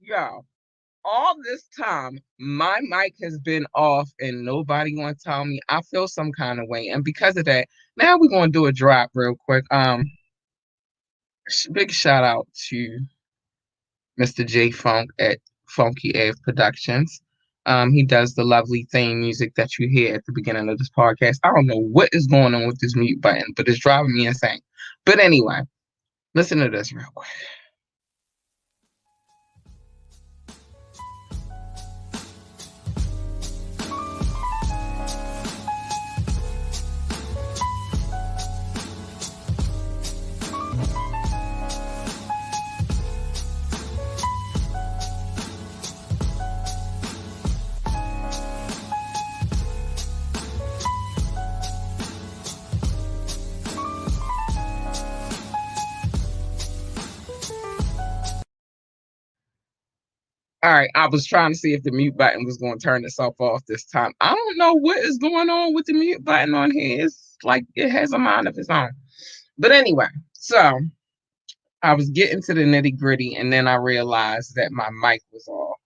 Yo, all this time, my mic has been off and nobody gonna tell me. I feel some kind of way. And because of that, now we're gonna do a drop real quick. Big shout out to Mr. J Funk at Funky Ave Productions. He does the lovely theme music that you hear at the beginning of this podcast. I don't know what is going on with this mute button, but it's driving me insane. But anyway, listen to this real quick. All right, I was trying to see if the mute button was going to turn itself off this time. I don't know what is going on with the mute button on here. It's like it has a mind of its own. But anyway, so I was getting to the nitty gritty, and then I realized that my mic was off.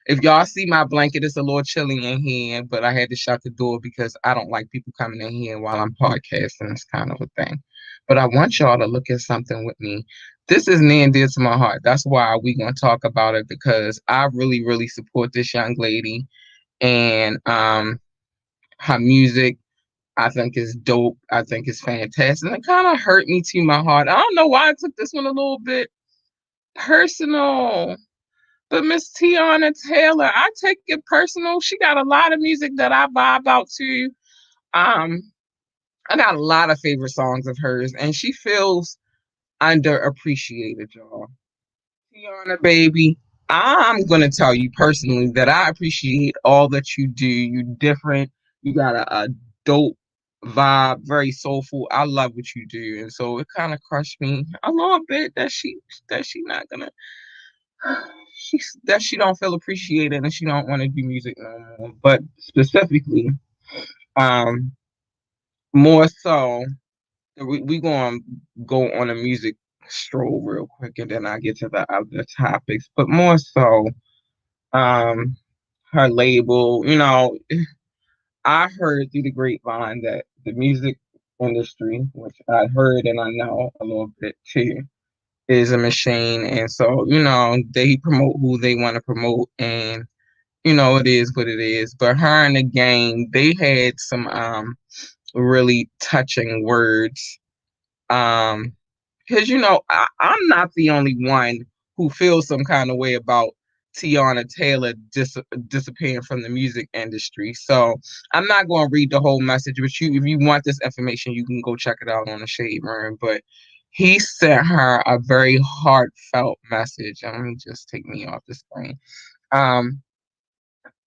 If y'all see my blanket, it's a little chilly in here, but I had to shut the door because I don't like people coming in here while I'm podcasting. It's kind of a thing. But I want y'all to look at something with me. This is near and dear to my heart. That's why we're gonna talk about it because I really, really support this young lady and her music. I think is dope. I think it's fantastic. And it kind of hurt me to my heart. I don't know why I took this one a little bit personal. But Miss Tiana Taylor, I take it personal. She got a lot of music that I vibe out to. Um, I got a lot of favorite songs of hers, and she feels underappreciated, y'all. Tiana, baby, I'm gonna tell you personally that I appreciate all that you do. You different. You got a dope vibe, very soulful. I love what you do, and so it kind of crushed me a little bit that she not gonna that she don't feel appreciated and she don't want to do music no more. But specifically, um, more so, we gonna go on a music stroll real quick, and then I get to the other topics. But more so, um, her label. I heard through the grapevine that the music industry, which I heard and I know a little bit too, is a machine. And so, they promote who they want to promote and it is what it is. But her and the game, they had some really touching words. Because I'm not the only one who feels some kind of way about Tiana Taylor disappearing from the music industry. So I'm not going to read the whole message, but if you want this information, you can go check it out on the Shade Room. But he sent her a very heartfelt message. And let me just take me off the screen.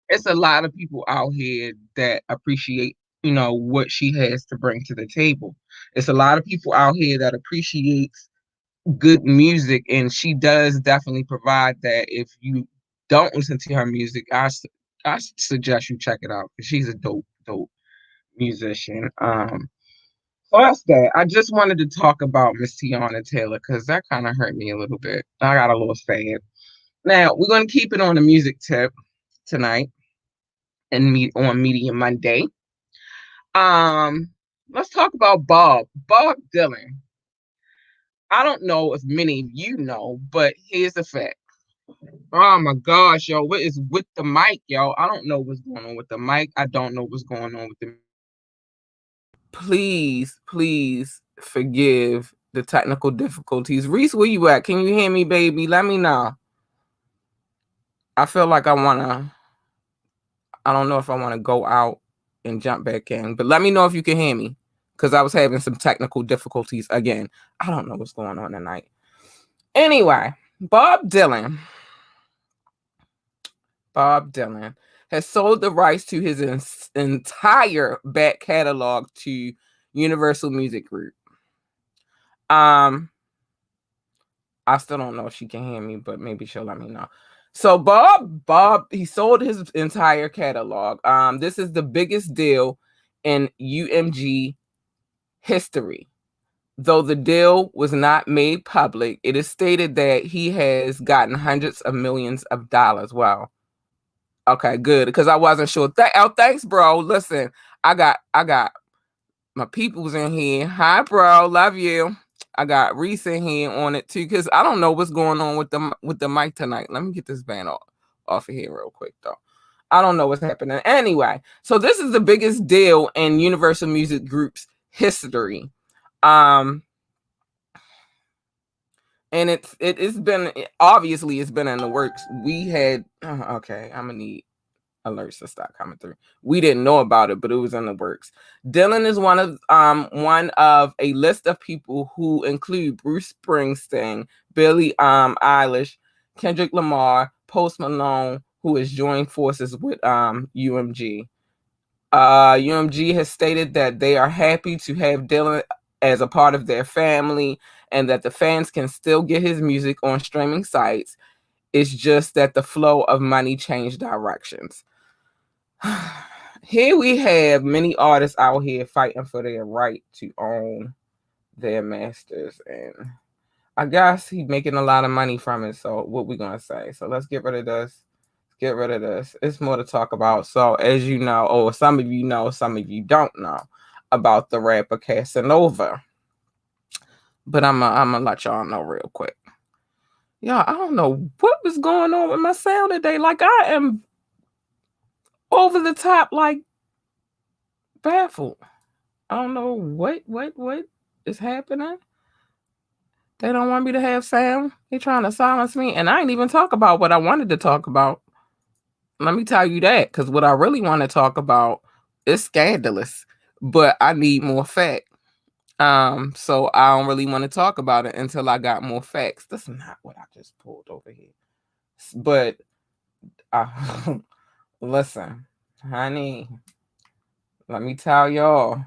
It's a lot of people out here that appreciate, what she has to bring to the table. It's a lot of people out here that appreciates good music, and she does definitely provide that. If you don't listen to her music, I suggest you check it out because she's a dope musician. So that's that. I just wanted to talk about Miss Tiana Taylor because that kind of hurt me a little bit. I got a little sad. Now we're gonna keep it on the music tip tonight and meet on Media Monday. Let's talk about Bob Dylan. I don't know if many of you know, but here's the fact. Oh my gosh, yo, what is with the mic, yo? I don't know what's going on with the mic. I don't know what's going on with the. Please forgive the technical difficulties. Reese, where you at? Can you hear me, baby? Let me know. I feel like I don't know if I want to go out and jump back in, but let me know if you can hear me because I was having some technical difficulties again. I don't know what's going on tonight. Anyway, Bob Dylan has sold the rights to his entire back catalog to Universal Music Group. I still don't know if she can hear me, but maybe she'll let me know. So Bob, he sold his entire catalog. This is the biggest deal in UMG history. Though the deal was not made public, it is stated that he has gotten hundreds of millions of dollars. Wow. Okay, good. Because I wasn't sure. Thanks, bro. Listen, I got my peoples in here. Hi, bro. Love you. I got Reese in here on it too, because I don't know what's going on with the mic tonight. Let me get this band off of here real quick though. I don't know what's happening. Anyway, so this is the biggest deal in Universal Music Group's history. Um, and it's been, obviously it's been in the works. We had okay, I'm gonna need alerts to stop coming through. We didn't know about it, but it was in the works. Dylan is one of a list of people who include Bruce Springsteen, Billie Eilish, Kendrick Lamar, Post Malone, who has joined forces with UMG. UMG has stated that they are happy to have Dylan as a part of their family and that the fans can still get his music on streaming sites. It's just that the flow of money changed directions. Here we have many artists out here fighting for their right to own their masters, and I guess he's making a lot of money from it. So what we gonna say? So let's get rid of this. Get rid of this. It's more to talk about. So as you know, or some of you know, some of you don't know about the rapper Casanova, but I'm gonna let y'all know real quick. Y'all, I don't know what was going on with my sound today. Like I am over the top, like baffled. I don't know what is happening. They don't want me to have sound. They trying to silence me, and I ain't even talk about what I wanted to talk about. Let me tell you that, because what I really want to talk about is scandalous, but I need more fact. So I don't really want to talk about it until I got more facts. That's not what I just pulled over here. But listen, honey, let me tell y'all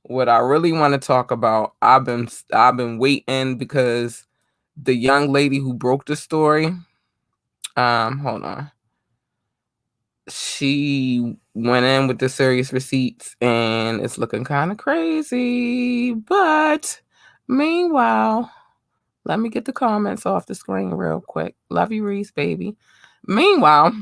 what I really want to talk about. I've been waiting because the young lady who broke the story, hold on. She went in with the serious receipts and it's looking kind of crazy. But meanwhile, let me get the comments off the screen real quick. Love you, Reese, baby. Meanwhile,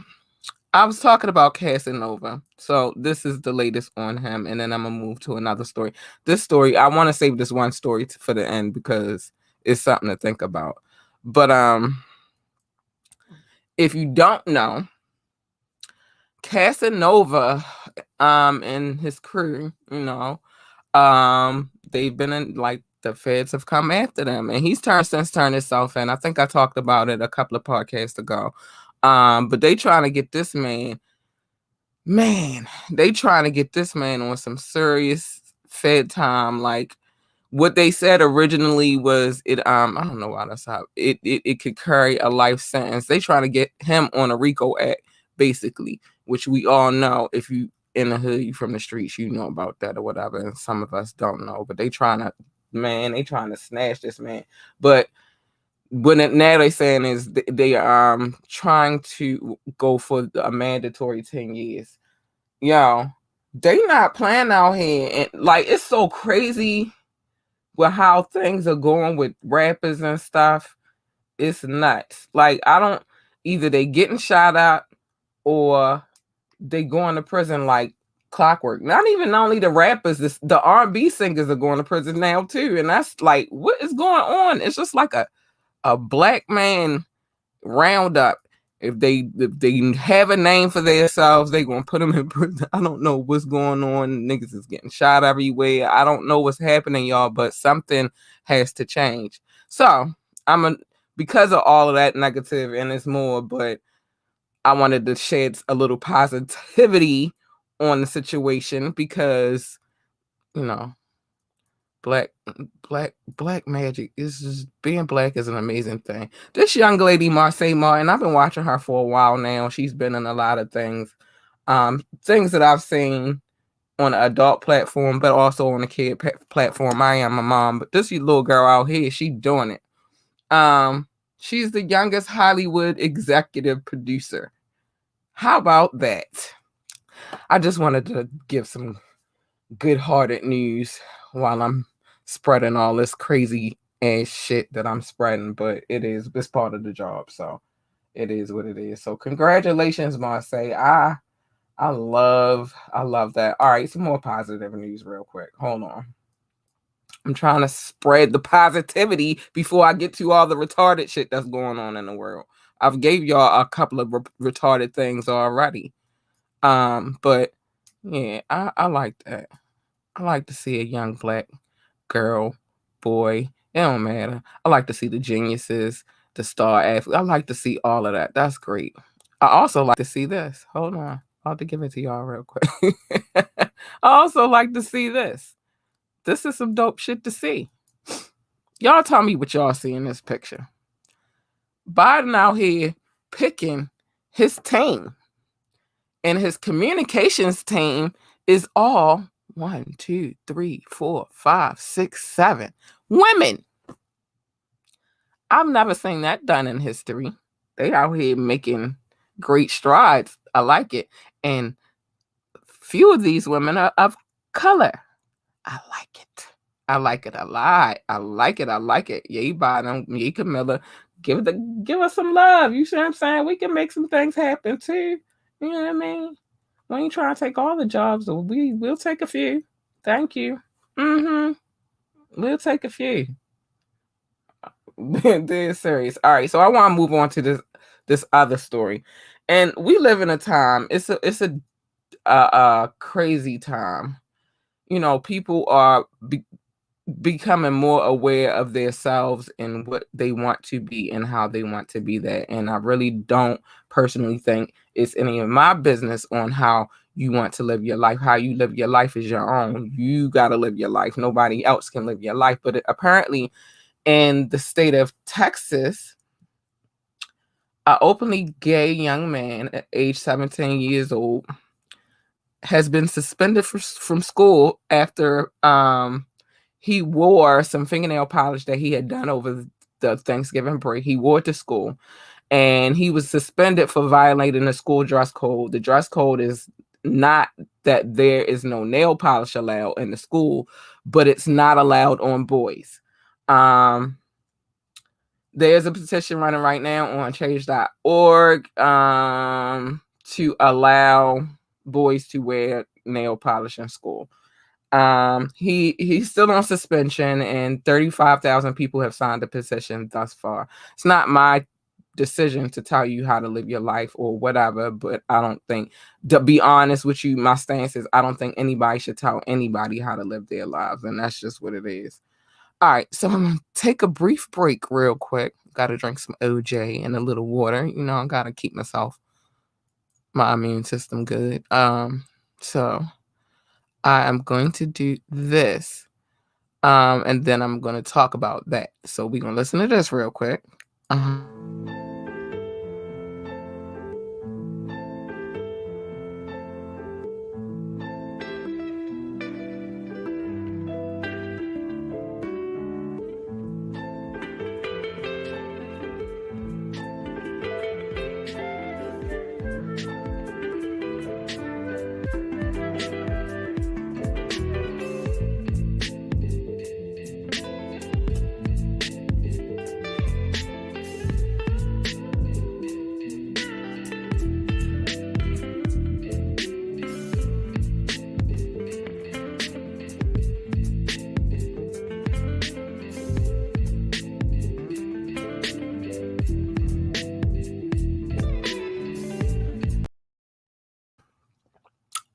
I was talking about Casanova. So this is the latest on him. And then I'm going to move to another story. This story, I want to save this one story for the end because it's something to think about. But if you don't know, Casanova and his crew, they've been in, like, the feds have come after them, and he's turned himself in. I think I talked about it a couple of podcasts ago. But they trying to get this man, they trying to get this man on some serious fed time. Like what they said originally was it. I don't know why that's how it could carry a life sentence. They trying to get him on a RICO act, basically, which we all know. If you in the hood, you from the streets, you know about that or whatever. And some of us don't know, but they trying to snatch this man. But now they saying is they trying to go for a mandatory 10 years. Yo, they not playing out here, and like it's so crazy with how things are going with rappers and stuff. It's nuts. Like I don't, either they getting shot at or they going to prison like clockwork. Not even only the rappers, the R&B singers are going to prison now too, and that's like what is going on. It's just like a black man roundup. If they have a name for themselves, they gonna put them in prison. I don't know what's going on. Niggas is getting shot everywhere. I don't know what's happening, y'all, but something has to change. So because of all of that negative, and it's more, but I wanted to shed a little positivity on the situation because black magic is just, being black is an amazing thing. This young lady, Marseille Martin, I've been watching her for a while now. She's been in a lot of things, things that I've seen on an adult platform, but also on a kid platform. I am a mom, but this little girl out here, she doing it. She's the youngest Hollywood executive producer. How about that? I just wanted to give some good-hearted news while I'm spreading all this crazy ass shit that I'm spreading, but it's part of the job, so it is what it is. So congratulations, Marseille. I love that. All right, some more positive news real quick. Hold on. I'm trying to spread the positivity before I get to all the retarded shit that's going on in the world. I've gave y'all a couple of retarded things already. But yeah, I like that. I like to see a young black girl, boy, it don't matter. I like to see the geniuses, the star athlete. I like to see all of that. That's great. I also like to see this. Hold on. I'll have to give it to y'all real quick. I also like to see this. This is some dope shit to see. Y'all tell me what y'all see in this picture. Biden out here picking his team. And his communications team is all 1, 2, 3, 4, 5, 6, 7 women. I've never seen that done in history. They out here making great strides. I like it. And few of these women are of color. I like it. I like it a lot. I like it. I like it. Yay, Biden. Yay, Camilla. Give us some love. You see what I'm saying? We can make some things happen too. You know what I mean? We ain't trying to take all the jobs. We'll take a few. Thank you. We'll take a few. They're serious. All right, so I want to move on to this other story, and we live in a time. It's a crazy time. You know, people are becoming more aware of themselves and what they want to be and how they want to be that. And I really don't personally think it's any of my business on how you want to live your life. How you live your life is your own. You got to live your life. Nobody else can live your life. But apparently in the state of Texas, an openly gay young man at age 17 years old has been suspended from school after he wore some fingernail polish that he had done over the Thanksgiving break. He wore it to school, and he was suspended for violating the school dress code. The dress code is not that there is no nail polish allowed in the school, but it's not allowed on boys. There's a petition running right now on change.org to allow boys to wear nail polish in school. He's still on suspension, and 35,000 people have signed the petition thus far. It's not my decision to tell you how to live your life or whatever, but I don't think, to be honest with you, my stance is I don't think anybody should tell anybody how to live their lives, and that's just what it is. All right, so I'm gonna take a brief break real quick. Gotta drink some OJ and a little water. You know, I gotta keep my immune system good. So I am going to do this. And then I'm going to talk about that. So we're going to listen to this real quick.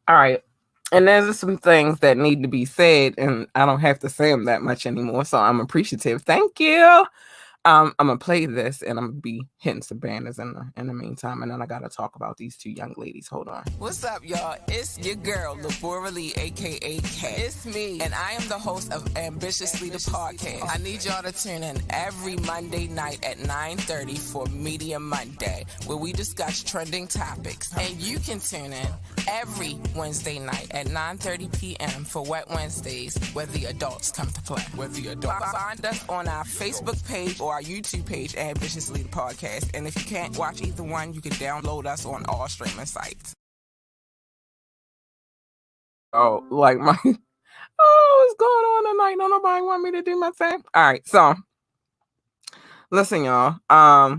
All right. And there's some things that need to be said, and I don't have to say them that much anymore. So I'm appreciative. Thank you. I'm gonna play this, and I'm gonna be hitting some banners in the meantime, and then I gotta talk about these two young ladies. Hold on. What's up, y'all? It's your girl, Laborally, aka K. It's me, and I am the host of Ambitiously the podcast. I need y'all to tune in every Monday night at 9:30 for Media Monday, where we discuss trending topics, and you can tune in every Wednesday night at 9:30 p.m. for Wet Wednesdays, where the adults come to play. Find us on our Facebook page or our YouTube page, Ambitiously the Podcast. And if you can't watch either one, you can download us on all streaming sites. Oh, like my... Oh, what's going on tonight? Don't nobody want me to do my thing. All right, so listen, y'all.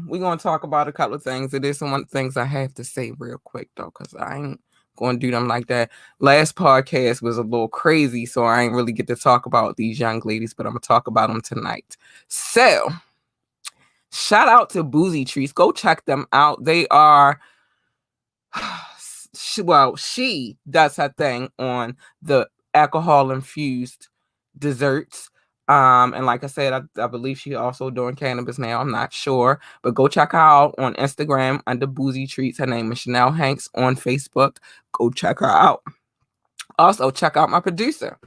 We're gonna talk about a couple of things. It is some things I have to say real quick though, because I ain't gonna do them like that. Last podcast was a little crazy, so I ain't really get to talk about these young ladies, but I'm gonna talk about them tonight. So, shout out to Boozy Treats. Go check them out. They are she does her thing on the alcohol infused desserts. And like I said, I believe she also doing cannabis now. I'm not sure, but go check her out on Instagram under Boozy Treats. Her name is Chanel Hanks on Facebook. Go check her out. Also, check out my producer.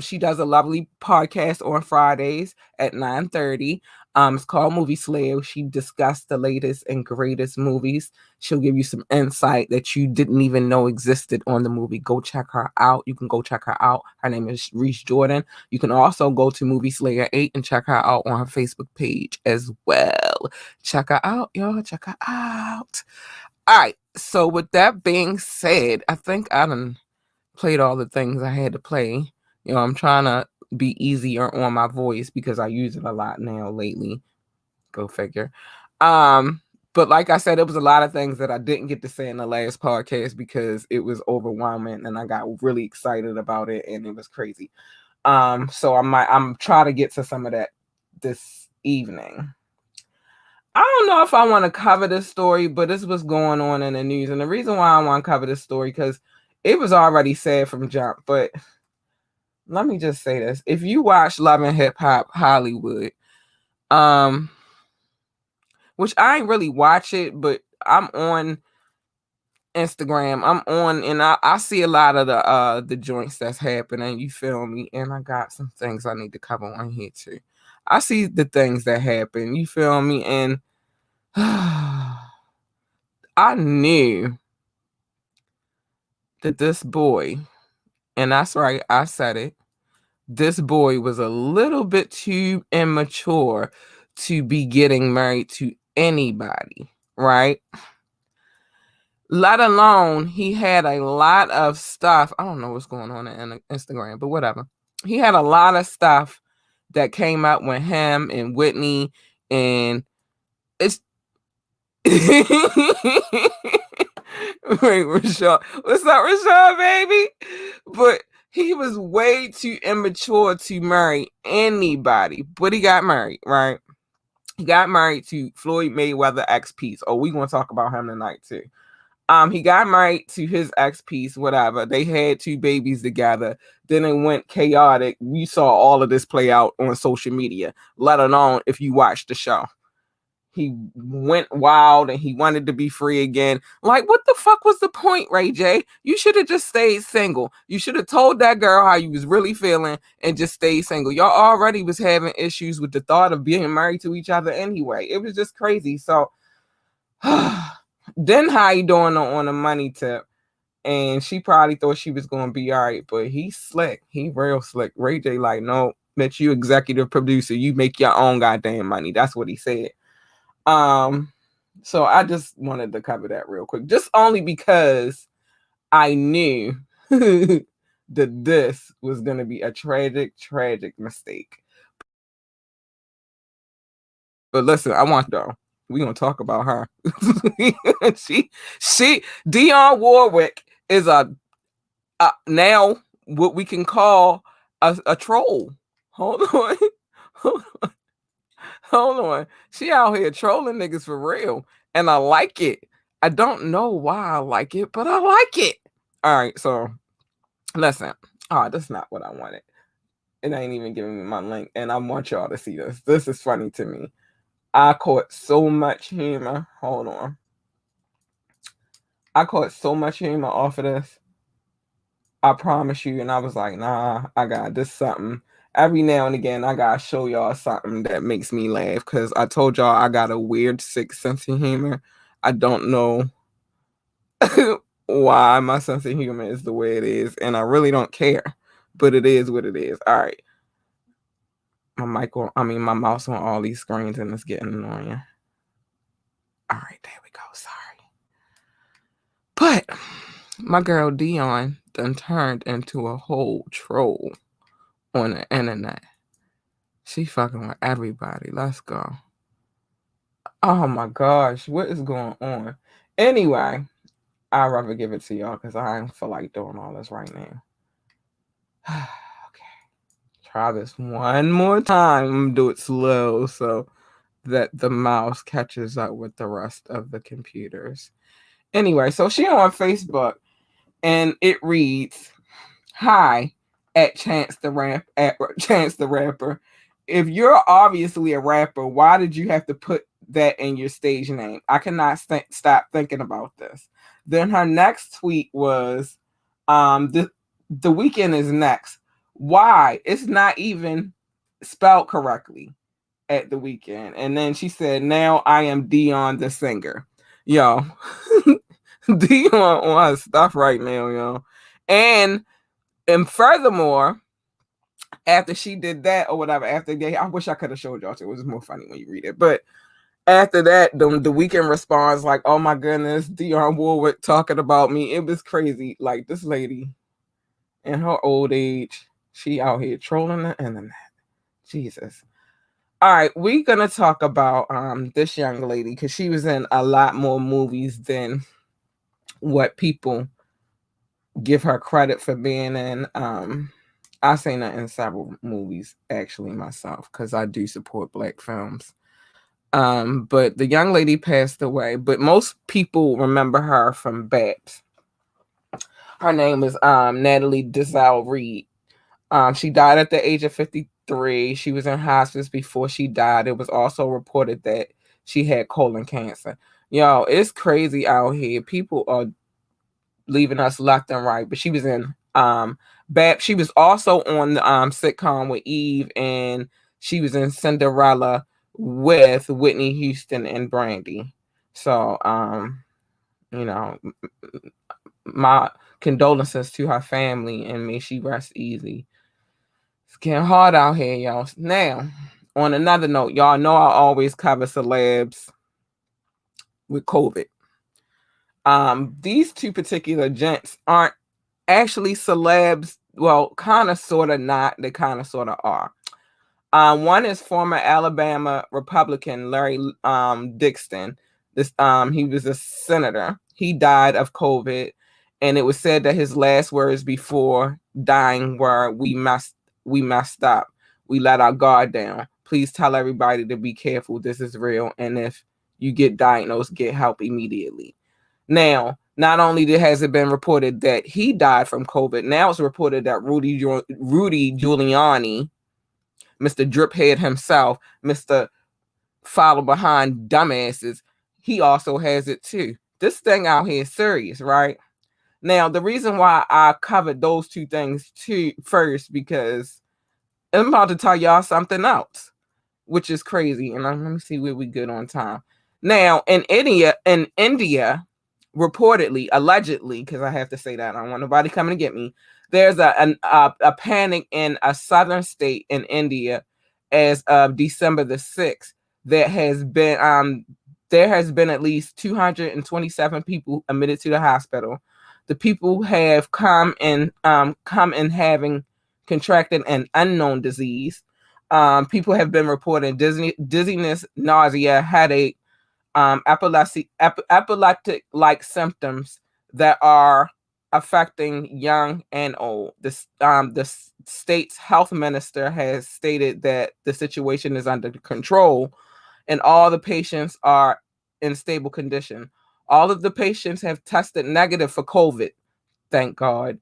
She does a lovely podcast on Fridays at 9:30. It's called Movie Slayer. She discussed the latest and greatest movies. She'll give you some insight that you didn't even know existed on the movie. Go check her out. You can go check her out. Her name is Reese Jordan. You can also go to Movie Slayer 8 and check her out on her Facebook page as well. Check her out, y'all. Check her out. All right. So with that being said, I think I done played all the things I had to play. You know, I'm trying to be easier on my voice because I use it a lot now lately. Go figure. But like I said, it was a lot of things that I didn't get to say in the last podcast because it was overwhelming and I got really excited about it and it was crazy. So I'm trying to get to some of that this evening. I don't know if I want to cover this story, but this was going on in the news. And the reason why I want to cover this story, because it was already said from jump, but let me just say this. If you watch Love and Hip Hop Hollywood, which I ain't really watch it, but I'm on Instagram. I'm on and I see a lot of the joints that's happening, you feel me? And I got some things I need to cover on here too. I see the things that happen, you feel me? And I knew that this boy, and that's right, I said it, this boy was a little bit too immature to be getting married to anybody, right? Let alone he had a lot of stuff. I don't know what's going on in Instagram, but whatever. He had a lot of stuff that came out with him and Whitney, and it's wait, Rashad. What's up, Rashad, baby? But he was way too immature to marry anybody. But he got married, right? He got married to Floyd Mayweather ex-piece. Oh, we gonna talk about him tonight too. He got married to his ex-piece, whatever. They had 2 babies together. Then it went chaotic. We saw all of this play out on social media, let alone if you watched the show. He went wild and he wanted to be free again. Like, what the fuck was the point, Ray J? You should have just stayed single. You should have told that girl how you was really feeling and just stayed single. Y'all already was having issues with the thought of being married to each other anyway. It was just crazy. So then how you doing on a money tip? And she probably thought she was going to be all right, but he's slick. He real slick. Ray J like, no, that you executive producer. You make your own goddamn money. That's what he said. So I just wanted to cover that real quick, just only because I knew that this was going to be a tragic mistake. But listen, I want though. We're going to talk about her. she Dionne Warwick is a now what we can call a troll. Hold on. Hold on. She out here trolling niggas for real. And I like it. I don't know why I like it, but I like it. All right, so listen. Oh, that's not what I wanted. It ain't even giving me my link. And I want y'all to see this. This is funny to me. I caught so much humor. Hold on. I caught so much humor off of this. I promise you. And I was like, nah, I got this something. Every now and again, I gotta show y'all something that makes me laugh because I told y'all I got a weird, sick sense of humor. I don't know why my sense of humor is the way it is, and I really don't care, but it is what it is. All right, my my mouse on all these screens, and it's getting annoying. All right, there we go. Sorry, but my girl Dionne done turned into a whole troll on the internet. She fucking with everybody. Let's go. Oh my gosh, what is going on? Anyway, I'd rather give it to y'all because I don't feel like doing all this right now. Okay, try this one more time. I'm gonna do it slow so that the mouse catches up with the rest of the computers. Anyway, so she on Facebook and it reads, "Hi, at Chance the Chance the Rapper. If you're obviously a rapper, why did you have to put that in your stage name? I cannot stop thinking about this." Then her next tweet was, the weekend is next. Why? It's not even spelled correctly at the weekend." And then she said, "Now I am Dion the singer." Yo, Dion on her stuff right now, yo. And furthermore, after she did that or whatever, after that, I wish I could have showed y'all. It was more funny when you read it. But after that, the weekend response like, "Oh my goodness, Dionne Warwick talking about me." It was crazy. Like this lady in her old age, she out here trolling the internet. Jesus. All right, we're gonna talk about this young lady because she was in a lot more movies than what people give her credit for being in. I seen her in several movies actually myself because I do support Black films. But the young lady passed away, but most people remember her from Babs. Her name is Natalie Desselle Reed. She died at the age of 53. She was in hospice before she died. It was also reported that she had colon cancer. Yo, it's crazy out here. People are leaving us left and right. But she was in she was also on the sitcom with Eve, and she was in Cinderella with Whitney Houston and Brandy. So you know, my condolences to her family, and may she rest easy. It's getting hard out here, y'all. Now, on another note, y'all know I always cover celebs with COVID. These two particular gents aren't actually celebs. Well, kind of, sort of not. They kind of, sort of are. One is former Alabama Republican Larry Dixon. He was a senator. He died of COVID, and it was said that his last words before dying were, we messed up. We let our guard down. Please tell everybody to be careful. This is real, and if you get diagnosed, get help immediately." Now, not only has it been reported that he died from COVID, now it's reported that Rudy Giuliani, Mr. Driphead himself, Mr. Follow Behind Dumbasses, he also has it too. This thing out here is serious, right? Now, the reason why I covered those two things first, because I'm about to tell y'all something else, which is crazy. And let me see where we good on time. Now, in India, reportedly, allegedly, because I have to say that, I don't want nobody coming to get me. There's a panic in a southern state in India as of December the 6th. There has been at least 227 people admitted to the hospital. The people have come in having contracted an unknown disease. People have been reporting dizziness, nausea, headache, epileptic-like symptoms that are affecting young and old. The state's health minister has stated that the situation is under control and all the patients are in stable condition. All of the patients have tested negative for COVID, thank God.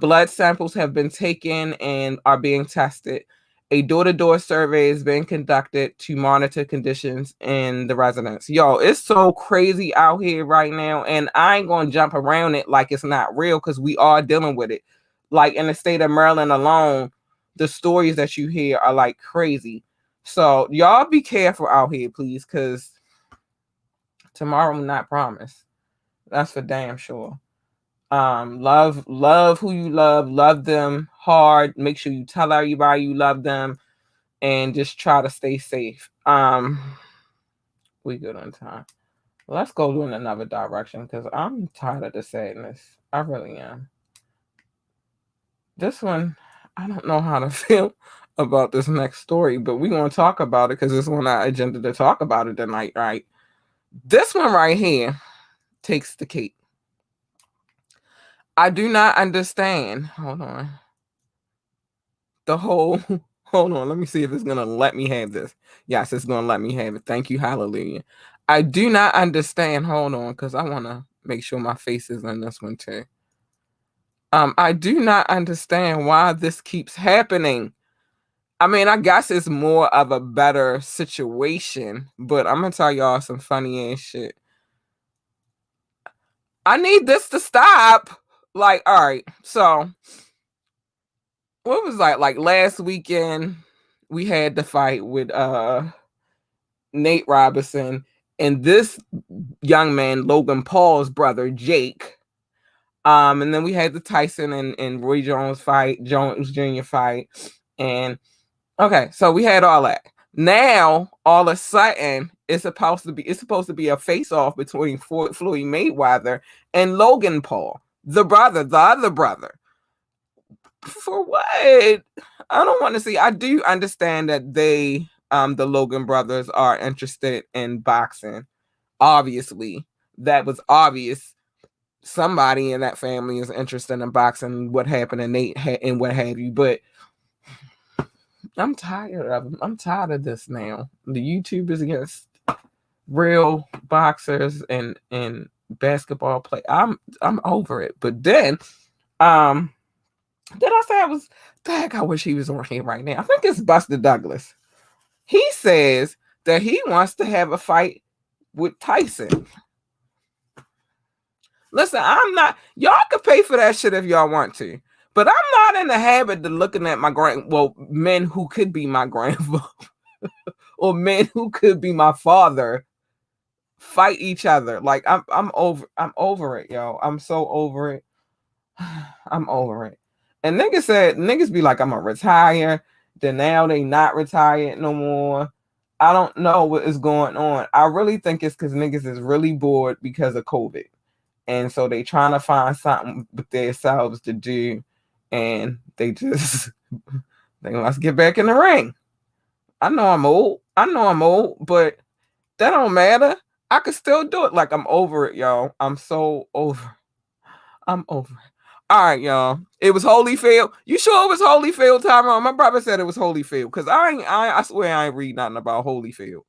Blood samples have been taken and are being tested. A door-to-door survey is being conducted to monitor conditions in the residence. Yo, it's so crazy out here right now, and I ain't gonna jump around it like it's not real because we are dealing with it. Like in the state of Maryland alone, the stories that you hear are like crazy. So y'all be careful out here, please, because tomorrow will not promise. That's for damn sure. Love who you love them hard. Make sure you tell everybody you love them, and just try to stay safe. We good on time. Let's go in another direction because I'm tired of the sadness. I really am. This one, I don't know how to feel about this next story, but we're gonna talk about it because it's on our agenda to talk about it tonight, right? This one right here takes the cake. I do not understand. Hold on. The whole hold on, let me see if it's gonna let me have this. Yes, it's gonna let me have it. Thank you, hallelujah. I do not understand. Hold on, because I wanna make sure my face is in this one too. I do not understand why this keeps happening. I mean, I guess it's more of a better situation, but I'm gonna tell y'all some funny ass shit. I need this to stop. Like, all right, so what was like last weekend we had the fight with Nate Robinson and this young man, Logan Paul's brother, Jake. And then we had the Tyson and Roy Jones fight, Jones Jr. fight. And okay, so we had all that. Now, all of a sudden, it's supposed to be a face-off between Floyd Mayweather and Logan Paul, the other brother. For what? I don't want to see. I do understand that they, the Logan brothers, are interested in boxing. Obviously, that was obvious. Somebody in that family is interested in boxing. What happened to Nate and what have you, but I'm tired of them. I'm tired of this now. The YouTubers against real boxers and basketball play. I'm over it. But then, did I say I was? Dang, I wish he was on here right now. I think it's Buster Douglas. He says that he wants to have a fight with Tyson. Listen, I'm not. Y'all can pay for that shit if y'all want to, but I'm not in the habit of looking at men who could be my grandfather or men who could be my father fight each other. Like I'm over it, yo. I'm so over it. I'm over it. And niggas be like, I'm gonna retire. Then now they not retired no more. I don't know what is going on. I really think it's because niggas is really bored because of COVID. And so they trying to find something with themselves to do. And they just they let's get back in the ring. I know I'm old, but that don't matter. I can still do it. Like I'm over it, y'all. I'm so over. I'm over it. All right, y'all. It was Holyfield. You sure it was Holyfield, Tyrone? My brother said it was Holyfield because I swear I ain't read nothing about Holyfield.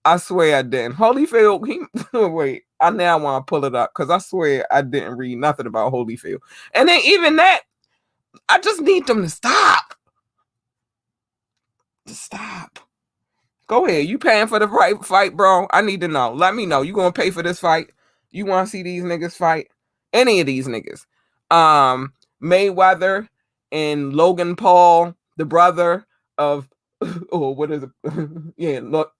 I swear I didn't. Holyfield, wait, I now want to pull it up because I swear I didn't read nothing about Holyfield. And then even that, I just need them to stop. Just stop. Go ahead. You paying for the right fight, bro? I need to know. Let me know. You gonna pay for this fight? You want to see these niggas fight? Any of these niggas? Mayweather and Logan Paul, the brother of, oh, what is it? Yeah, look.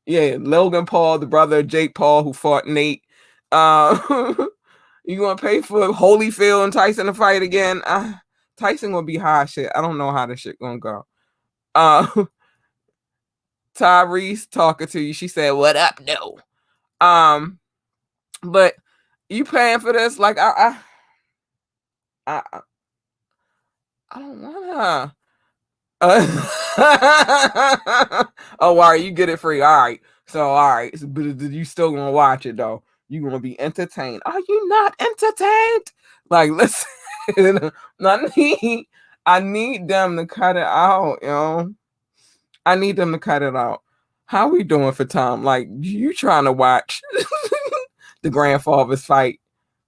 Yeah, Logan Paul, the brother of Jake Paul, who fought Nate. You gonna pay for Holyfield and Tyson to fight again? Tyson gonna be high shit. I don't know how this shit gonna go. Tyrese talking to you. She said, "What up, no?" But you paying for this? Like I don't wanna. Oh, all right, you get it free. All right. So, all right. So, but you still gonna watch it though. You gonna be entertained. Are you not entertained? Like, listen, I need them to cut it out, yo. I need them to cut it out. How we doing for time? Like, you trying to watch the grandfathers fight?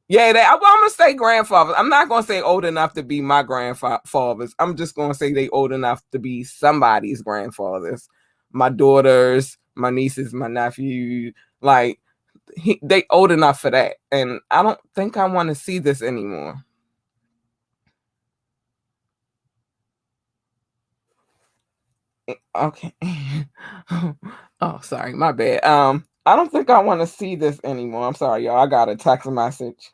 Yeah, I'm gonna say grandfathers. I'm not gonna say old enough to be my grandfathers. I'm just gonna say they old enough to be somebody's grandfathers. My daughters, my nieces, my nephew, like they old enough for that. And I don't think I want to see this anymore. Okay. Oh, sorry, my bad. I don't think I want to see this anymore. I'm sorry, y'all. I got a text message.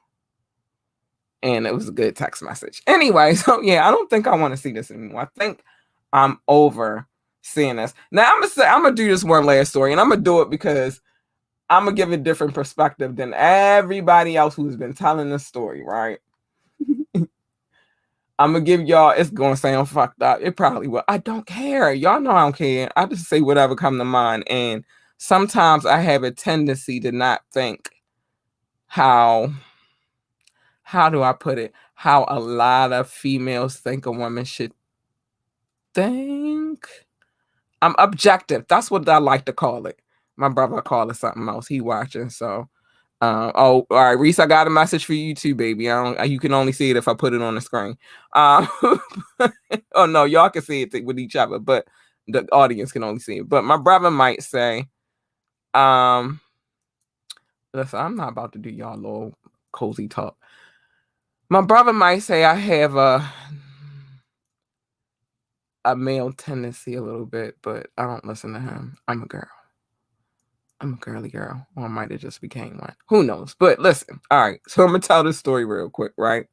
And it was a good text message. Anyway, so yeah, I don't think I want to see this anymore. I think I'm over seeing this. Now I'm gonna do this one last story, and I'm gonna do it because I'm gonna give a different perspective than everybody else who's been telling this story, right? I'm gonna give y'all. It's gonna sound fucked up. It probably will. I don't care. Y'all know I don't care. I just say whatever come to mind. And sometimes I have a tendency to not think how. How do I put it? How a lot of females think a woman should think. I'm objective. That's what I like to call it. My brother call it something else. He watching, so. Oh, all right, Reese. I got a message for you too, baby. I don't. You can only see it if I put it on the screen. Um, oh no, y'all can see it with each other, but the audience can only see it. But my brother might say, um, listen, I'm not about to do y'all little cozy talk. My brother might say I have a male tendency a little bit, but I don't listen to him. I'm a girl. I'm a girly girl. Or I might have just became one. Who knows? But listen, all right. So I'm gonna tell this story real quick, right?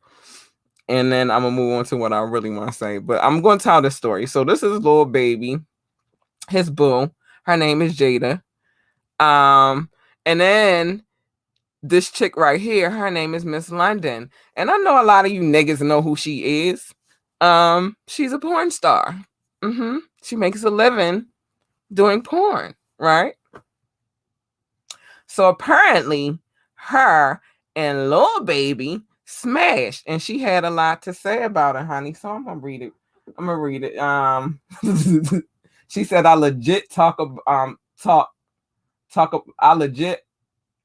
And then I'm gonna move on to what I really want to say. But I'm gonna tell this story. So this is little baby, his boo. Her name is Jada. And then this chick right here, her name is Miss London. And I know a lot of you niggas know who she is. She's a porn star. She makes a living doing porn, right? So apparently, her and Lil Baby smashed, and she had a lot to say about it, honey. So I'm gonna read it. She said, "I legit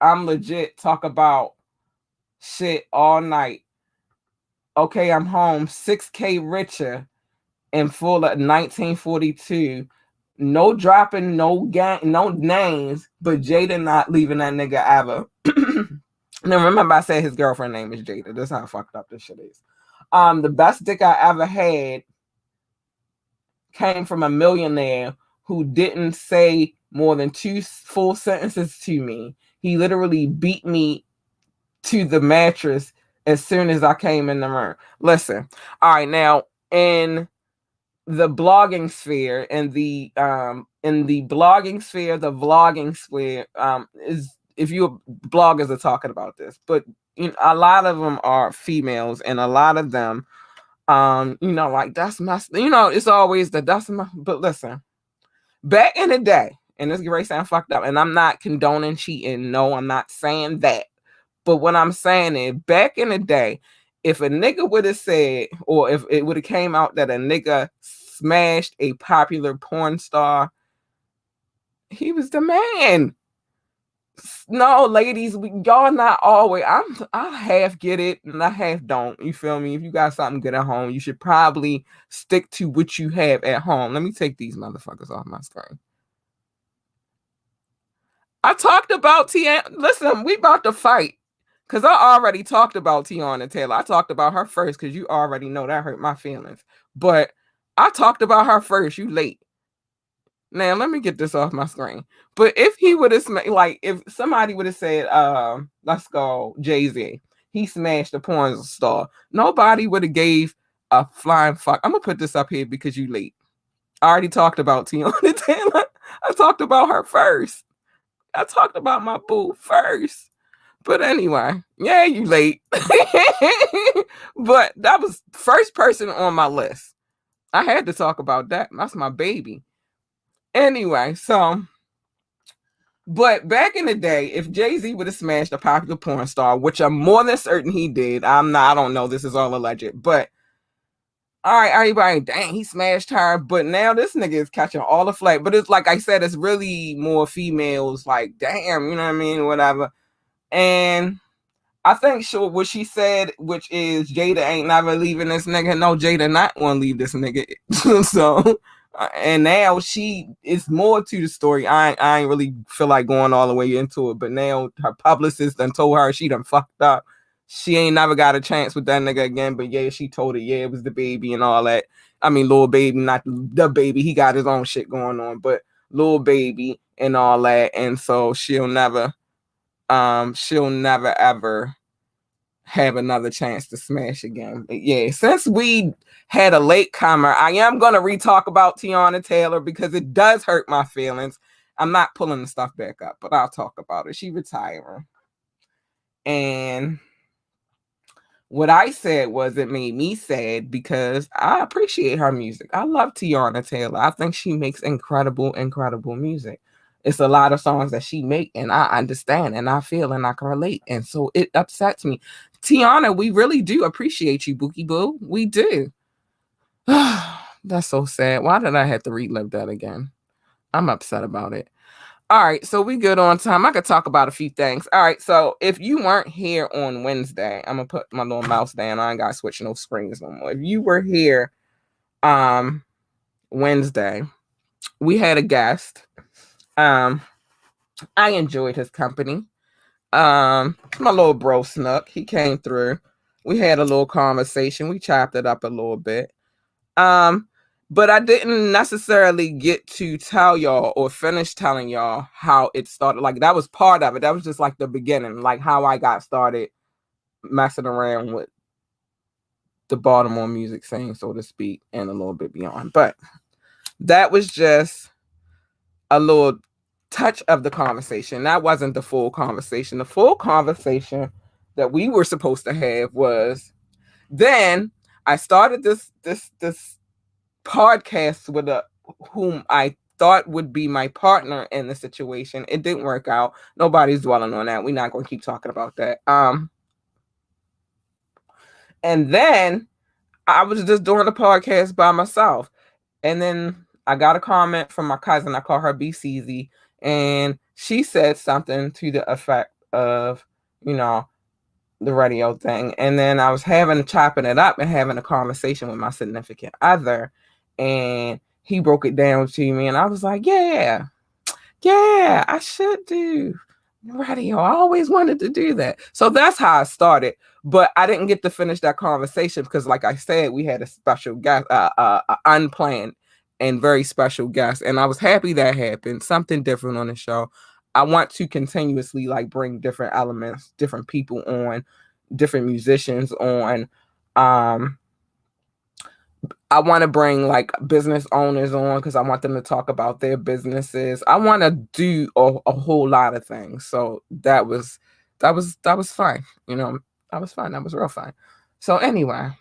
I'm legit talk about shit all night. Okay, I'm home, 6K richer and full of 1942. No dropping, no gang, no names, but Jada not leaving that nigga ever." Now remember I said his girlfriend name is Jada. That's how fucked up this shit is. The best dick I ever had came from a millionaire who didn't say more than 2 full sentences to me. He literally beat me to the mattress as soon as I came in the room. Listen, all right, now in the blogging sphere, the vlogging sphere is, if you bloggers are talking about this, but a lot of them are females, and a lot of them, like that's my, it's always that's my. But listen, back in the day, and this great sound fucked up, and I'm not condoning cheating. No, I'm not saying that. But what I'm saying is, back in the day, if a nigga would have said, or if it would have came out that a nigga smashed a popular porn star, he was the man. No, ladies, y'all not always. I half get it and I half don't. You feel me? If you got something good at home, you should probably stick to what you have at home. Let me take these motherfuckers off my screen. I talked about Listen, we about to fight. Because I already talked about Tiana Taylor. I talked about her first because you already know that hurt my feelings. But I talked about her first. You late. Now, let me get this off my screen. But if he would have, if somebody would have said, let's go, Jay-Z, he smashed a porn star, nobody would have gave a flying fuck. I'm going to put this up here because you late. I already talked about Tiana Taylor. I talked about her first. I talked about my boo first. But anyway, yeah, you late. But that was first person on my list. I had to talk about that. That's my baby. Anyway, so, but back in the day, if Jay-Z would have smashed a popular porn star, which I'm more than certain he did, I don't know, this is all alleged, but all right, everybody, dang, he smashed her, but now this nigga is catching all the flack. But it's like I said, it's really more females like, damn, you know what I mean, whatever. And I think what she said, which is Jada ain't never leaving this nigga. No, Jada not gonna leave this nigga. So, and now she is more to the story. I ain't really feel like going all the way into it, but now her publicist done told her she done fucked up. She ain't never got a chance with that nigga again. But yeah, she told her, yeah, it was the baby and all that. I mean, little baby, not the baby. He got his own shit going on, but little baby and all that. And so she'll never ever have another chance to smash again. But yeah, since we had a latecomer, I am gonna re-talk about Tiana Taylor because it does hurt my feelings. I'm not pulling the stuff back up, but I'll talk about it. She retiring. And What I said was it made me sad because I appreciate her music. I love Tiana Taylor. I think she makes incredible, incredible music. It's a lot of songs that she make, and I understand, and I feel, and I can relate, and so it upsets me. Tiana, we really do appreciate you, Bookie Boo. We do. That's so sad. Why did I have to relive that again? I'm upset about it. All right, so we good on time. I could talk about a few things. All right, so if you weren't here on Wednesday, I'm gonna put my little mouse down. I ain't got to switch no screens no more. If you were here Wednesday, we had a guest. I enjoyed his company. My little bro Snuck, he came through. We had a little conversation. We chopped it up a little bit. But I didn't necessarily get to tell y'all or finish telling y'all how it started. Like that was part of it. That was just like the beginning, like how I got started messing around with the Baltimore music scene, so to speak, and a little bit beyond. But that was just a little touch of the conversation. That wasn't the full conversation. The full conversation that we were supposed to have was then I started this podcast with whom I thought would be my partner in the situation. It didn't work out. Nobody's dwelling on that. We're not going to keep talking about that. And then I was just doing the podcast by myself. And then I got a comment from my cousin. I call her BCZ. And she said something to the effect of, the radio thing. And then I was chopping it up and having a conversation with my significant other. And he broke it down to me. And I was like, yeah, I should do radio. I always wanted to do that. So that's how I started. But I didn't get to finish that conversation because, like I said, we had a special guest, unplanned and very special guest. And I was happy that happened. Something different on the show. I want to continuously bring different elements, different people on, different musicians on. I want to bring business owners on because I want them to talk about their businesses. I want to do a whole lot of things. So that was fun. That was fun. That was real fun. So anyway,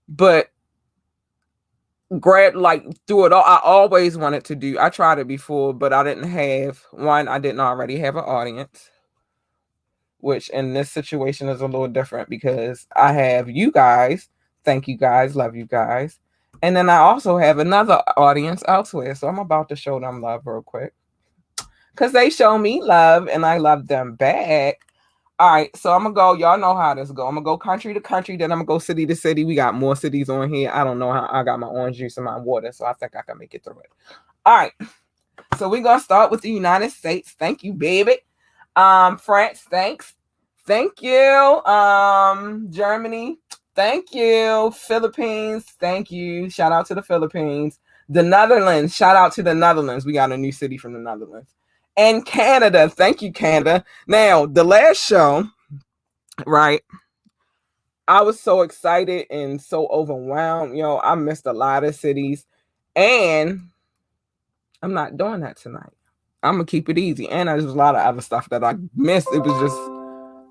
but through it all, I always wanted to do. I tried it before, but I didn't already have an audience. Which in this situation is a little different because I have you guys. Thank you guys. Love you guys. And then I also have another audience elsewhere. So I'm about to show them love real quick. Because they show me love and I love them back. All right. So I'm going to go. Y'all know how this go. I'm going to go country to country. Then I'm going to go city to city. We got more cities on here. I don't know how I got my orange juice and my water. So I think I can make it through it. All right. So we're going to start with the United States. Thank you, baby. France, thanks. Thank you. Germany, thank you. Philippines, thank you. Shout out to the Philippines. The Netherlands, shout out to the Netherlands. We got a new city from the Netherlands. And Canada, thank you, Canada. Now, the last show, right? I was so excited and so overwhelmed. I missed a lot of cities. And I'm not doing that tonight. I'm going to keep it easy. And there's a lot of other stuff that I missed. It was just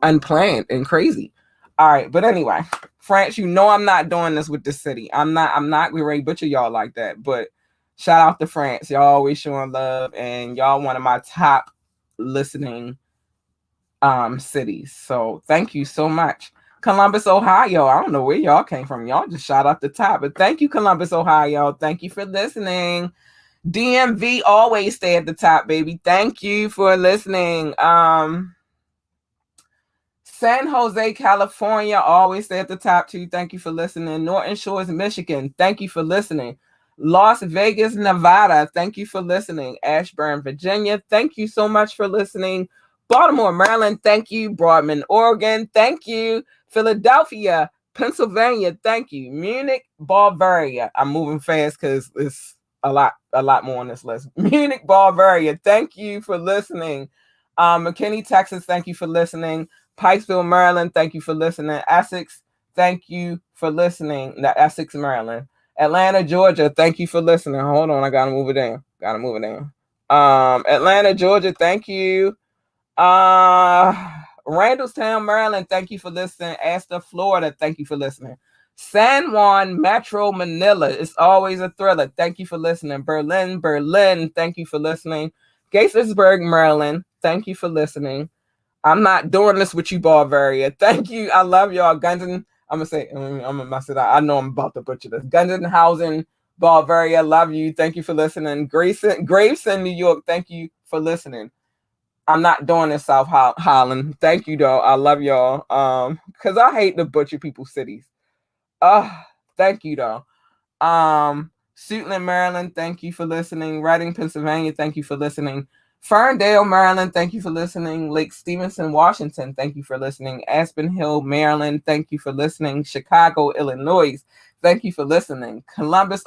unplanned and crazy. All right, but anyway, France, I'm not doing this with the city. I'm not ready to butcher y'all like that. But shout out to France. Y'all always showing love, and y'all one of my top listening cities. So thank you so much. Columbus, Ohio. I don't know where y'all came from. Y'all just shout out the top. But thank you, Columbus, Ohio. Thank you for listening. DMV always stay at the top, baby. Thank you for listening. San Jose, California, always stay at the top too. Thank you for listening. Norton Shores, Michigan, thank you for listening. Las Vegas, Nevada, thank you for listening. Ashburn, Virginia, thank you so much for listening. Baltimore, Maryland, thank you. Broadman, Oregon, thank you. Philadelphia, Pennsylvania, thank you. Munich, Bavaria. I'm moving fast because it's a lot more on this list. Munich, Bavaria, thank you for listening. McKinney, Texas, thank you for listening. Pikesville, Maryland, thank you for listening. Essex, thank you for listening. Essex, Maryland. Atlanta, Georgia, thank you for listening. Hold on, I gotta move it down. Atlanta, Georgia, thank you. Randallstown, Maryland, thank you for listening. Astor, Florida, thank you for listening. San Juan, Metro, Manila, it's always a thriller. Thank you for listening. Berlin, thank you for listening. Gaithersburg, Maryland, thank you for listening. I'm not doing this with you, Bavaria. Thank you. I love y'all. I'm gonna say, I'm gonna mess it up. I know I'm about to butcher this. Gunzenhausen, Bavaria, love you. Thank you for listening. Gravesend, New York, thank you for listening. I'm not doing this, South Holland. Thank you, though. I love y'all. Because I hate to butcher people's cities. Thank you, though. Suitland, Maryland, thank you for listening. Reading, Pennsylvania, thank you for listening. Ferndale, Maryland, thank you for listening. Lake Stevenson, Washington, thank you for listening. Aspen Hill, Maryland, thank you for listening. Chicago, Illinois, thank you for listening. Columbus,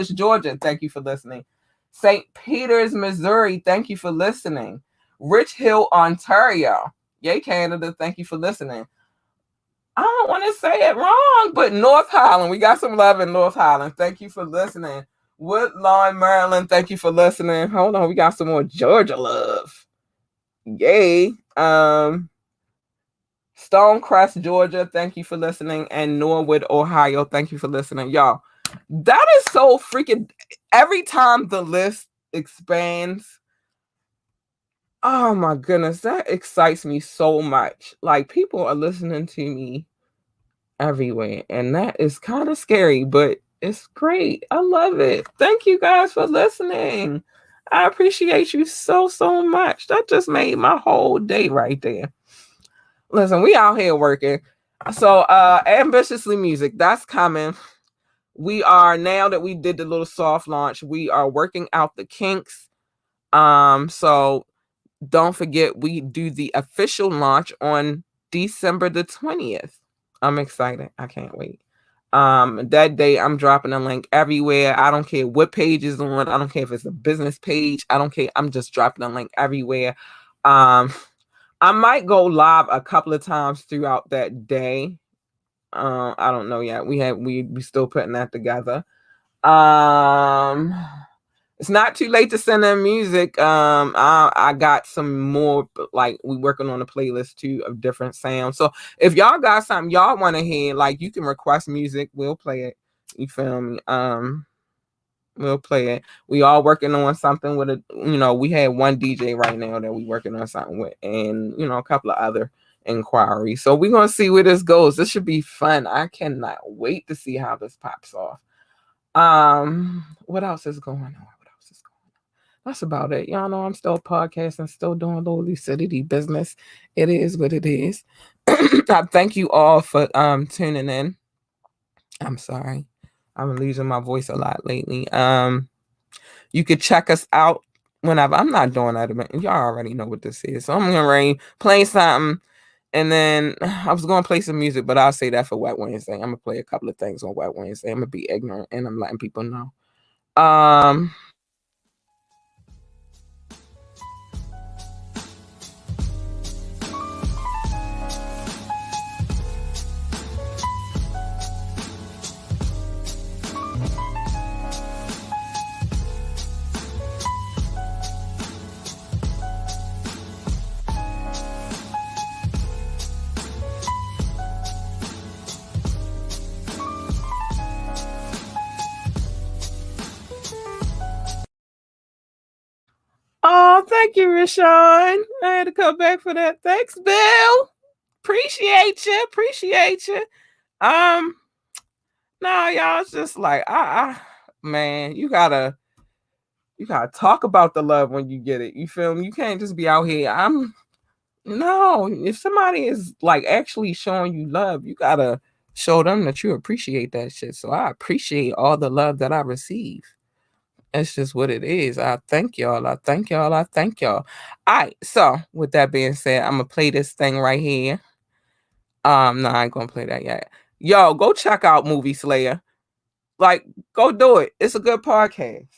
Georgia, thank you for listening. St. Peters, Missouri, thank you for listening. Rich Hill, Ontario, yay, Canada, thank you for listening. I don't want to say it wrong, but North Highland. We got some love in North Highland. Thank you for listening. Woodlawn, Maryland. Thank you for listening. Hold on. We got some more Georgia love. Yay. Stonecrest, Georgia. Thank you for listening. And Norwood, Ohio. Thank you for listening. Y'all, that is so freaking... Every time the list expands, oh my goodness, that excites me so much. Like, people are listening to me everywhere, and that is kind of scary, but it's great. I love it. Thank you guys for listening. I appreciate you so much. That just made my whole day right there. Listen, we out here working. So Ambitiously Music, that's coming. We are, now that we did the little soft launch, we are working out the kinks. So don't forget, we do the official launch on December the 20th. I'm excited. I can't wait. That day I'm dropping a link everywhere. I don't care what page is on. I don't care if it's a business page. I don't care. I'm just dropping a link everywhere. I might go live a couple of times throughout that day. I don't know yet. We still putting that together. It's not too late to send in music. I got some more, like, we working on a playlist too of different sounds. So if y'all got something y'all want to hear, like, you can request music. We'll play it. You feel me? We'll play it. We all working on something with a, we had one DJ right now that we working on something with, and a couple of other inquiries. So we're gonna see where this goes. This should be fun. I cannot wait to see how this pops off. What else is going on? That's about it. Y'all know I'm still podcasting, still doing Lurlucidity business. It is what it is. I thank you all for tuning in. I'm sorry. I'm losing my voice a lot lately. You could check us out whenever. I'm not doing that. Y'all already know what this is. So I'm gonna play something, and then I was gonna play some music, but I'll say that for Wet Wednesday. I'm gonna play a couple of things on Wet Wednesday. I'm gonna be ignorant, and I'm letting people know. Oh, thank you, Rashawn. I had to come back for that. Thanks, Bill. Appreciate you. Nah, y'all, it's just like, man, you gotta talk about the love when you get it. You feel me? You can't just be out here. No, if somebody is like actually showing you love, you gotta show them that you appreciate that shit. So I appreciate all the love that I receive. That's just what it is. I thank y'all. All right. So with that being said, I'm gonna play this thing right here. No, I ain't gonna play that yet. Yo, go check out Movie Slayer. Like, go do it. It's a good podcast.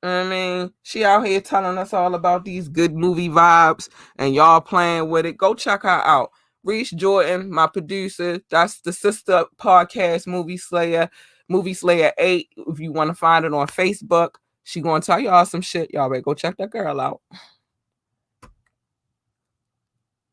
I mean, she out here telling us all about these good movie vibes, and y'all playing with it. Go check her out. Reese Jordan, my producer. That's the sister podcast, Movie Slayer 8. If you want to find it on Facebook, she gonna tell y'all some shit. Y'all better go check that girl out.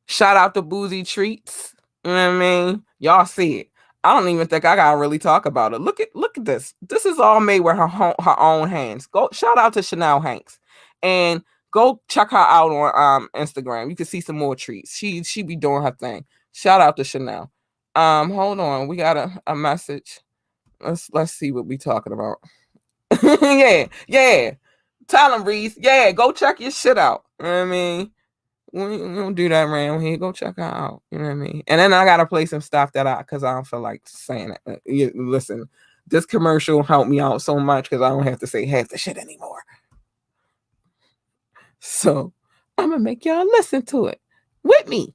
Shout out to Boozy Treats. You know what I mean? Y'all see it. I don't even think I gotta really talk about it. Look at this. This is all made with her own hands. Go shout out to Chanel Hanks, and go check her out on Instagram. You can see some more treats. She be doing her thing. Shout out to Chanel. Hold on, we got a message. Let's see what we talking about. yeah. Tell them, Reese. Yeah, go check your shit out. You know what I mean? We don't do that around here. Go check her out. You know what I mean? And then I gotta play some stuff because I don't feel like saying it. Listen, this commercial helped me out so much because I don't have to say half the shit anymore. So I'm gonna make y'all listen to it with me.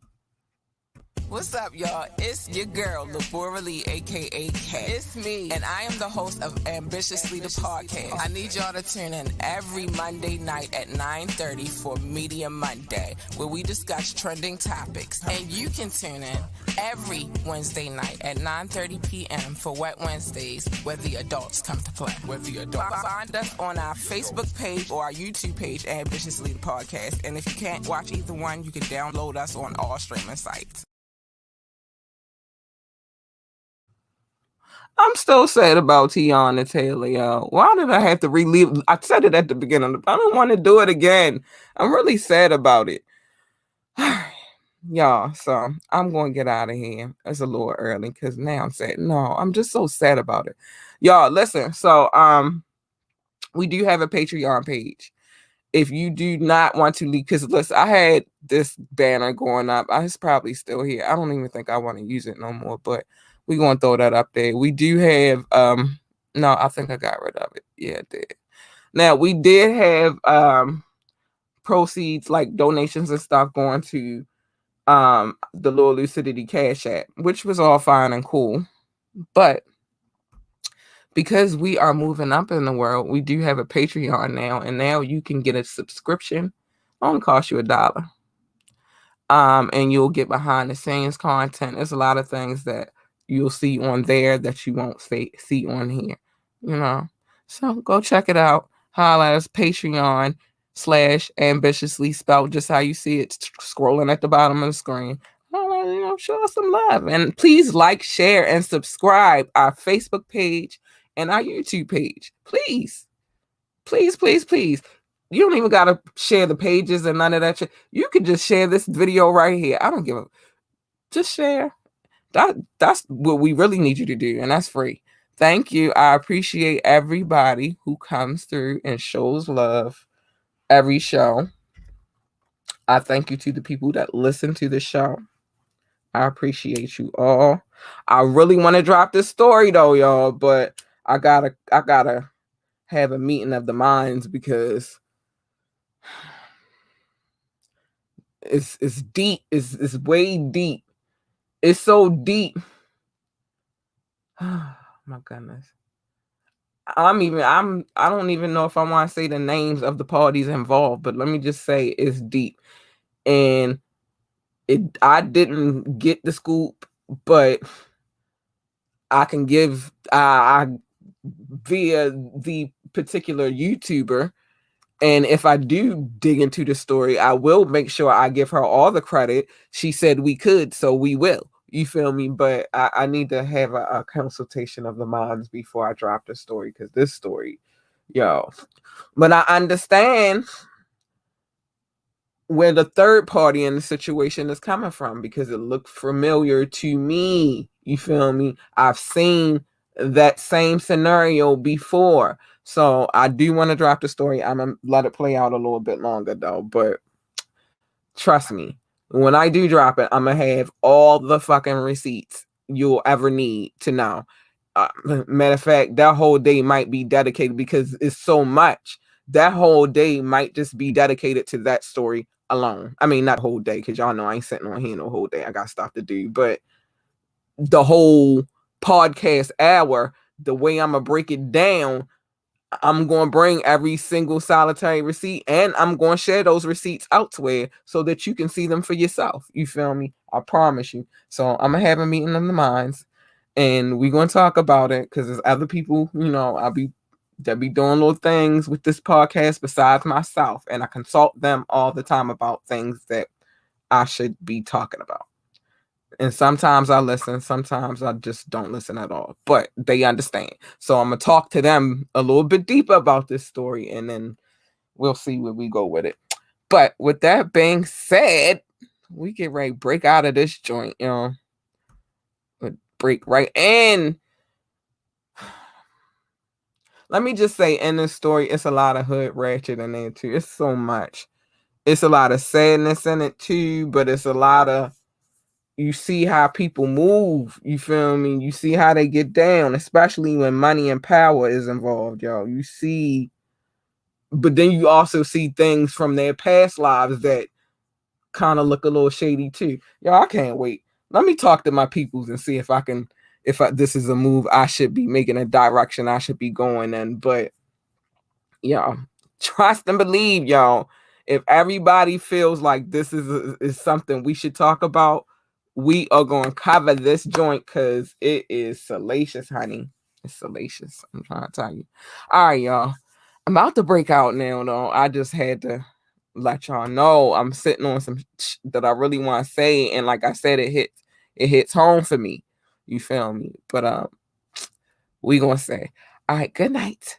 What's up, y'all? It's your girl, Labora Lee, aka Kat. It's me, and I am the host of Ambitiously the Podcast. I need y'all to tune in every Monday night at 9:30 for Media Monday, where we discuss trending topics. And you can tune in every Wednesday night at 9:30 p.m. for Wet Wednesdays, where the adults come to play. Find us on our Facebook page or our YouTube page, Ambitiously the Podcast. And if you can't watch either one, you can download us on all streaming sites. I'm still sad about Tiana Taylor, y'all. Why did I have to relive? I said it at the beginning. I don't want to do it again. I'm really sad about it. Y'all, so I'm going to get out of here. It's a little early because now I'm sad. No, I'm just so sad about it. Y'all, listen. So, we do have a Patreon page. If you do not want to leave, because listen, I had this banner going up. It's probably still here. I don't even think I want to use it no more, but we're going to throw that up there. We do have, no, I think I got rid of it. Yeah, I did. Now, we did have proceeds, like donations and stuff, going to the Lurlucidity Cash App, which was all fine and cool. But because we are moving up in the world, we do have a Patreon now, and now you can get a subscription. It only costs you $1. And you'll get behind the scenes content. There's a lot of things that you'll see on there that you won't see on here, you know. So go check it out. Holla at us, Patreon/ambitiously, spelled just how you see it, scrolling at the bottom of the screen. Show us some love. And please like, share, and subscribe our Facebook page and our YouTube page. Please. Please, please, please. You don't even got to share the pages and none of that shit. You can just share this video right here. I don't give a... Just share. That's what we really need you to do, and that's free. Thank you. I appreciate everybody who comes through and shows love every show. I thank you to the people that listen to the show. I appreciate you all. I really want to drop this story though, y'all, but I gotta have a meeting of the minds because it's deep. It's way deep. It's so deep. Oh my goodness. I don't even know if I want to say the names of the parties involved, but let me just say it's deep. And I didn't get the scoop, but I can give I via the particular YouTuber. And if I do dig into the story, I will make sure I give her all the credit. She said we could, so we will. You feel me? But I need to have a consultation of the minds before I drop the story, because this story, yo. But I understand where the third party in the situation is coming from, because it looked familiar to me. You feel me? I've seen that same scenario before. So I do want to drop the story. I'm going to let it play out a little bit longer though. But trust me, when I do drop it, I'm going to have all the fucking receipts you'll ever need to know. Matter of fact, that whole day might be dedicated because it's so much. That whole day might just be dedicated to that story alone. I mean, not the whole day, because y'all know I ain't sitting on here no whole day. I got stuff to do. But the whole podcast hour, the way I'm going to break it down, I'm going to bring every single solitary receipt, and I'm going to share those receipts elsewhere so that you can see them for yourself. You feel me? I promise you. So I'm going to have a meeting of the minds, and we're going to talk about it, because there's other people, that be doing little things with this podcast besides myself, and I consult them all the time about things that I should be talking about. And sometimes I listen, sometimes I just don't listen at all. But they understand. So I'm gonna talk to them a little bit deeper about this story, and then we'll see where we go with it. But with that being said, we get ready to break out of this joint, break right in. Let me just say, in this story, it's a lot of hood ratchet in there too. It's so much. It's a lot of sadness in it too, but it's a lot of, you see how people move, you feel me? You see how they get down, especially when money and power is involved, y'all. You see, but then you also see things from their past lives that kind of look a little shady too. Y'all, I can't wait. Let me talk to my peoples and see if this is a move I should be making, a direction I should be going in. But y'all, trust and believe, y'all. If everybody feels like this is something we should talk about, we are going to cover this joint because it is salacious, honey. It's salacious. I'm trying to tell you. All right, y'all. I'm about to break out now, though. I just had to let y'all know I'm sitting on some that I really want to say, and like I said, it hits home for me. You feel me? But we gonna say, all right, good night.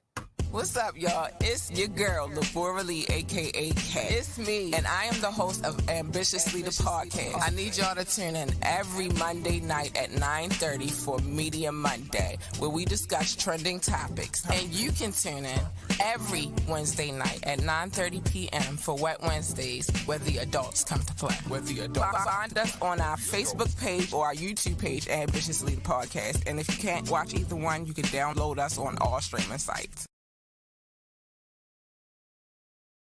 What's up, y'all? It's your girl, Labora Lee, aka Kat. It's me, and I am the host of Ambitiously the Podcast. I need y'all to tune in every Monday night at 9:30 for Media Monday, where we discuss trending topics. And you can tune in every Wednesday night at 9:30 p.m. for Wet Wednesdays, where the adults come to play. Find us on our Facebook page or our YouTube page, Ambitiously the Podcast. And if you can't watch either one, you can download us on all streaming sites.